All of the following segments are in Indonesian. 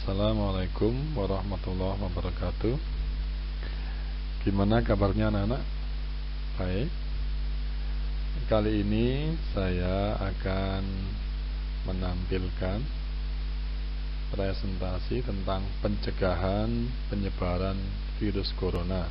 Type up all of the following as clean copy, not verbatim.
Assalamualaikum warahmatullahi wabarakatuh. Gimana kabarnya anak-anak? Baik. Kali ini saya akan menampilkan presentasi tentang pencegahan penyebaran virus corona.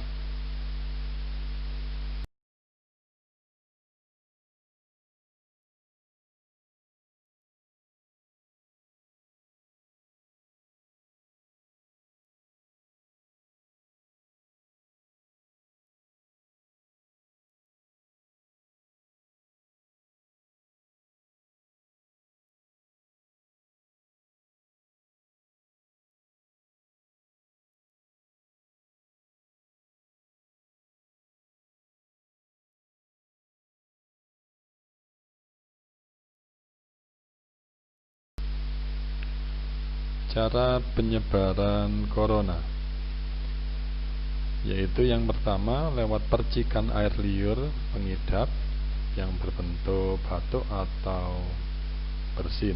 Cara penyebaran corona, yaitu yang pertama lewat percikan air liur pengidap yang berbentuk batuk atau bersin.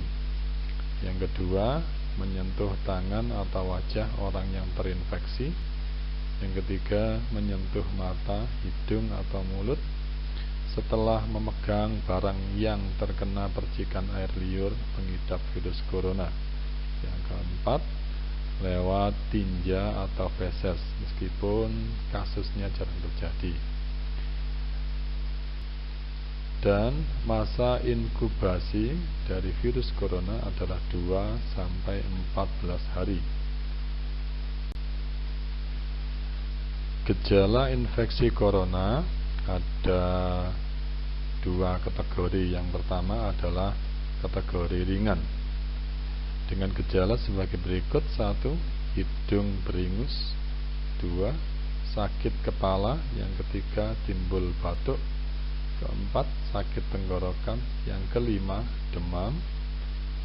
Yang kedua, menyentuh tangan atau wajah orang yang terinfeksi. Yang ketiga, menyentuh mata, hidung atau mulut setelah memegang barang yang terkena percikan air liur pengidap virus corona. Yang keempat, lewat tinja atau feses, meskipun kasusnya jarang terjadi. Dan masa inkubasi dari virus corona adalah 2-14 hari. Gejala infeksi corona ada dua kategori. Yang pertama adalah kategori ringan dengan gejala sebagai berikut: 1. Hidung beringus. 2. Sakit kepala. Yang ketiga, timbul batuk. Keempat, sakit tenggorokan. Yang kelima, demam.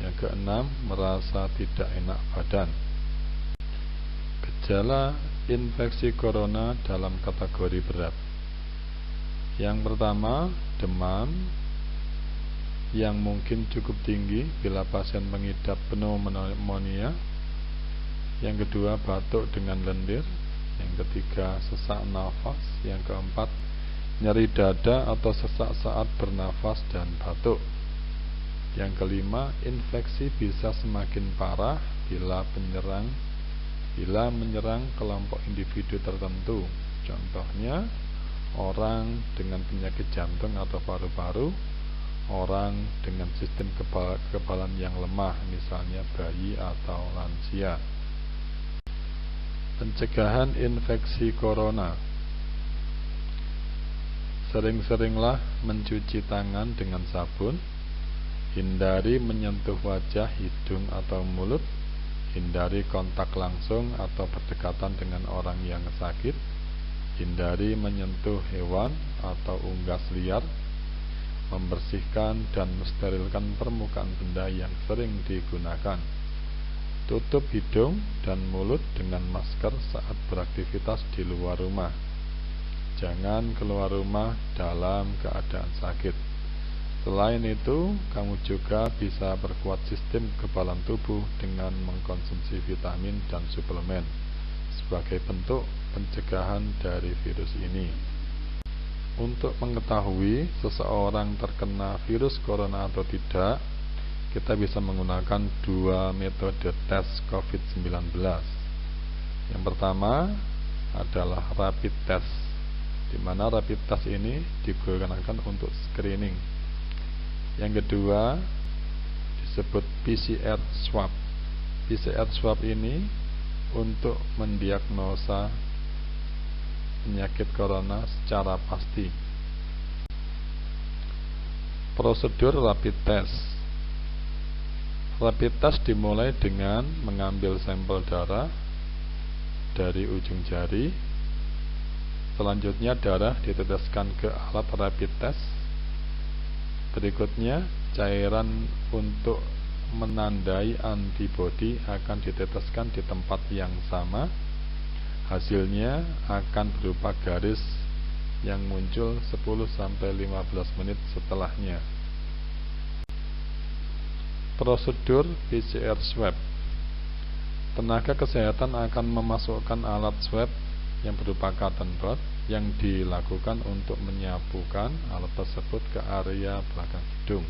Yang keenam, merasa tidak enak badan. Gejala infeksi corona dalam kategori berat. Yang pertama, demam yang mungkin cukup tinggi bila pasien mengidap pneumonia. Yang kedua, batuk dengan lendir. Yang ketiga, sesak nafas. Yang keempat, nyeri dada atau sesak saat bernafas dan batuk. Yang kelima, infeksi bisa semakin parah bila menyerang kelompok individu tertentu. Contohnya, orang dengan penyakit jantung atau paru-paru, orang dengan sistem kekebalan yang lemah, misalnya bayi atau lansia. Pencegahan infeksi corona. Sering-seringlah mencuci tangan dengan sabun. Hindari menyentuh wajah, hidung atau mulut. Hindari kontak langsung atau berdekatan dengan orang yang sakit. Hindari menyentuh hewan atau unggas liar. Membersihkan dan mensterilkan permukaan benda yang sering digunakan. Tutup hidung dan mulut dengan masker saat beraktivitas di luar rumah. Jangan keluar rumah dalam keadaan sakit. Selain itu, kamu juga bisa perkuat sistem kekebalan tubuh dengan mengkonsumsi vitamin dan suplemen sebagai bentuk pencegahan dari virus ini. Untuk mengetahui seseorang terkena virus corona atau tidak, kita bisa menggunakan dua metode tes COVID-19. Yang pertama adalah rapid test, di mana rapid test ini digunakan untuk screening. Yang kedua disebut PCR swab. PCR swab ini untuk mendiagnosa penyakit corona secara pasti. Prosedur rapid test. Rapid test dimulai dengan mengambil sampel darah dari ujung jari. Selanjutnya darah diteteskan ke alat rapid test. Berikutnya cairan untuk menandai antibodi akan diteteskan di tempat yang sama. Hasilnya akan berupa garis yang muncul 10-15 menit setelahnya. Prosedur PCR swab. Tenaga kesehatan akan memasukkan alat swab yang berupa cotton bud yang dilakukan untuk menyapukan alat tersebut ke area belakang hidung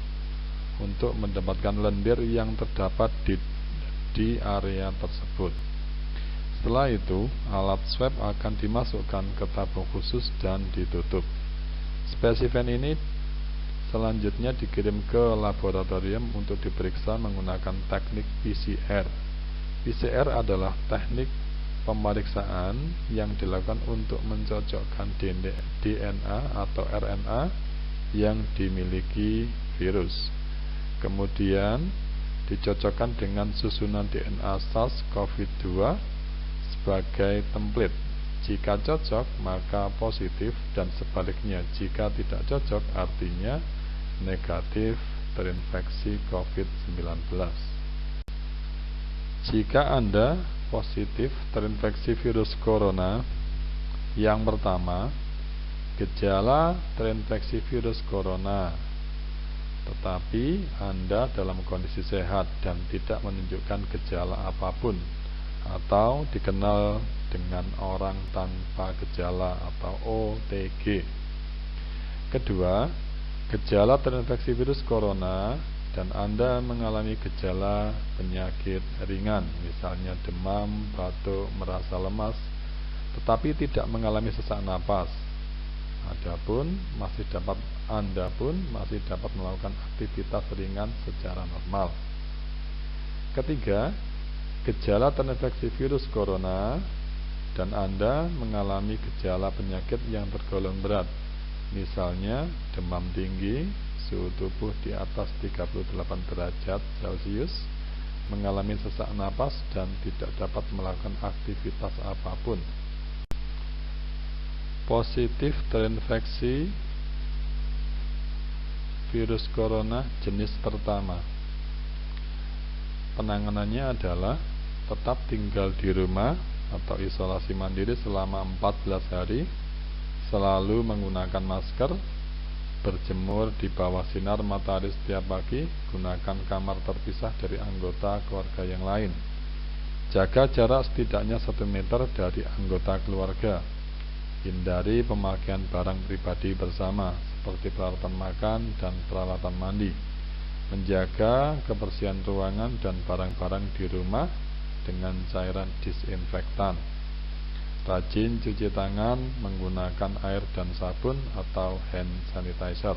untuk mendapatkan lendir yang terdapat di area tersebut. Setelah itu, alat swab akan dimasukkan ke tabung khusus dan ditutup. Spesimen ini selanjutnya dikirim ke laboratorium untuk diperiksa menggunakan teknik PCR. PCR adalah teknik pemeriksaan yang dilakukan untuk mencocokkan DNA atau RNA yang dimiliki virus. Kemudian dicocokkan dengan susunan DNA SARS-CoV-2 sebagai template. Jika cocok maka positif, dan sebaliknya jika tidak cocok artinya negatif terinfeksi COVID-19. Jika Anda positif terinfeksi virus corona, yang pertama, gejala terinfeksi virus corona, tetapi Anda dalam kondisi sehat dan tidak menunjukkan gejala apapun, atau dikenal dengan orang tanpa gejala atau OTG. Kedua, gejala terinfeksi virus corona dan Anda mengalami gejala penyakit ringan, misalnya demam, batuk, merasa lemas, tetapi tidak mengalami sesak napas. Anda pun masih dapat melakukan aktivitas ringan secara normal. Ketiga, gejala terinfeksi virus corona dan Anda mengalami gejala penyakit yang tergolong berat, misalnya demam tinggi, suhu tubuh di atas 38 derajat Celcius, mengalami sesak napas dan tidak dapat melakukan aktivitas apapun. Positif terinfeksi virus corona jenis pertama. Penanganannya adalah tetap tinggal di rumah atau isolasi mandiri selama 14 hari, selalu menggunakan masker, berjemur di bawah sinar matahari setiap pagi, gunakan kamar terpisah dari anggota keluarga yang lain, jaga jarak setidaknya 1 meter dari anggota keluarga, hindari pemakaian barang pribadi bersama seperti peralatan makan dan peralatan mandi, menjaga kebersihan ruangan dan barang-barang di rumah dengan cairan disinfektan, rajin cuci tangan menggunakan air dan sabun atau hand sanitizer,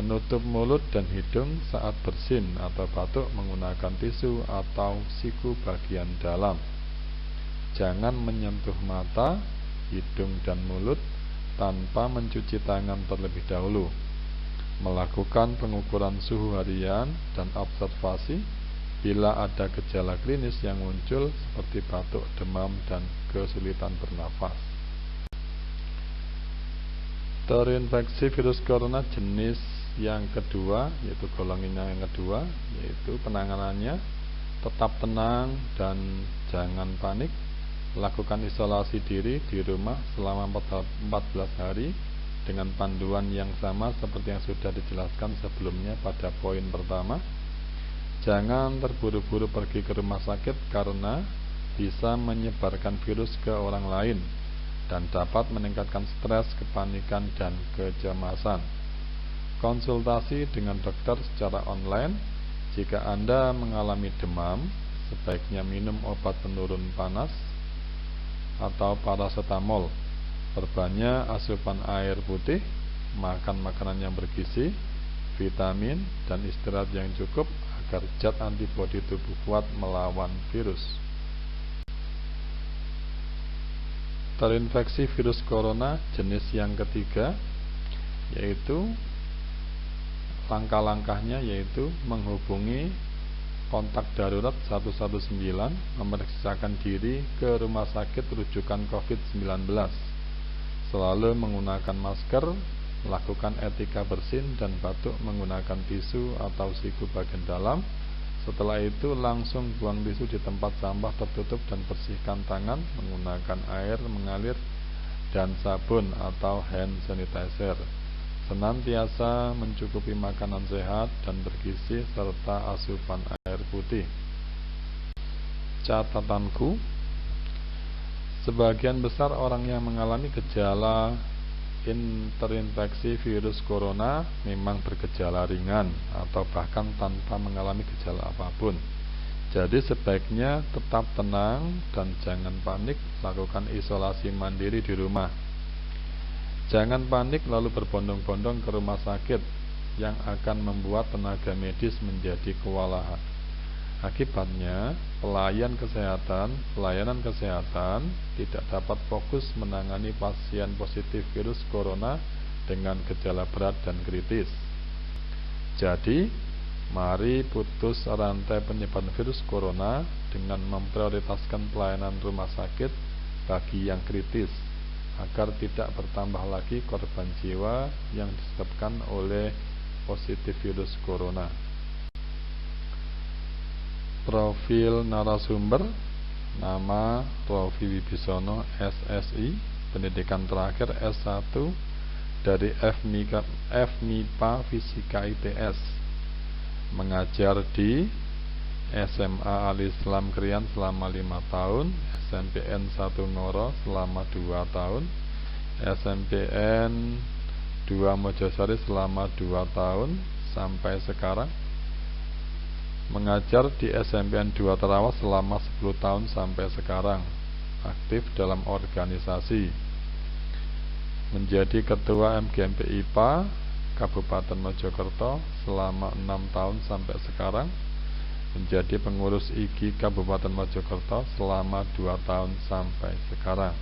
menutup mulut dan hidung saat bersin atau batuk menggunakan tisu atau siku bagian dalam, jangan menyentuh mata, hidung dan mulut tanpa mencuci tangan terlebih dahulu, melakukan pengukuran suhu harian dan observasi bila ada gejala klinis yang muncul seperti batuk, demam, dan kesulitan bernafas. Terinfeksi virus corona jenis yang kedua, yaitu golongan yang kedua, yaitu penanganannya tetap tenang dan jangan panik. Lakukan isolasi diri di rumah selama 14 hari dengan panduan yang sama seperti yang sudah dijelaskan sebelumnya pada poin pertama. Jangan terburu-buru pergi ke rumah sakit karena bisa menyebarkan virus ke orang lain dan dapat meningkatkan stres, kepanikan, dan kecemasan. Konsultasi dengan dokter secara online. Jika Anda mengalami demam, sebaiknya minum obat penurun panas atau paracetamol. Perbanyak asupan air putih, makan makanan yang bergizi, vitamin, dan istirahat yang cukup agar zat antibodi tubuh kuat melawan virus. Terinfeksi virus corona jenis yang ketiga, yaitu langkah-langkahnya yaitu menghubungi kontak darurat 119, memeriksakan diri ke rumah sakit rujukan COVID-19, selalu menggunakan masker, lakukan etika bersin dan batuk menggunakan tisu atau siku bagian dalam. Setelah itu langsung buang tisu di tempat sampah tertutup dan bersihkan tangan menggunakan air mengalir dan sabun atau hand sanitizer. Senantiasa mencukupi makanan sehat dan bergizi serta asupan air putih. catatanku, sebagian besar orang yang mengalami gejala terinfeksi virus corona memang bergejala ringan atau bahkan tanpa mengalami gejala apapun. Jadi sebaiknya tetap tenang dan jangan panik, lakukan isolasi mandiri di rumah. Jangan panik lalu berbondong-bondong ke rumah sakit yang akan membuat tenaga medis menjadi kewalahan. Akibatnya, pelayanan kesehatan tidak dapat fokus menangani pasien positif virus corona dengan gejala berat dan kritis. Jadi, mari putus rantai penyebaran virus corona dengan memprioritaskan pelayanan rumah sakit bagi yang kritis, agar tidak bertambah lagi korban jiwa yang disebabkan oleh positif virus corona. Profil narasumber: nama Rofi Wibisono, SSI, pendidikan terakhir S1 dari FMIPA Fisika IPS, mengajar di SMA Al-Islam Krian selama 5 tahun, SMPN 1 Ngoro selama 2 tahun, SMPN 2 Mojosari selama 2 tahun sampai sekarang, mengajar di SMPN 2 Tarawas selama 10 tahun sampai sekarang, aktif dalam organisasi, menjadi ketua MGMP IPA Kabupaten Mojokerto selama 6 tahun sampai sekarang, menjadi pengurus IGI Kabupaten Mojokerto selama 2 tahun sampai sekarang.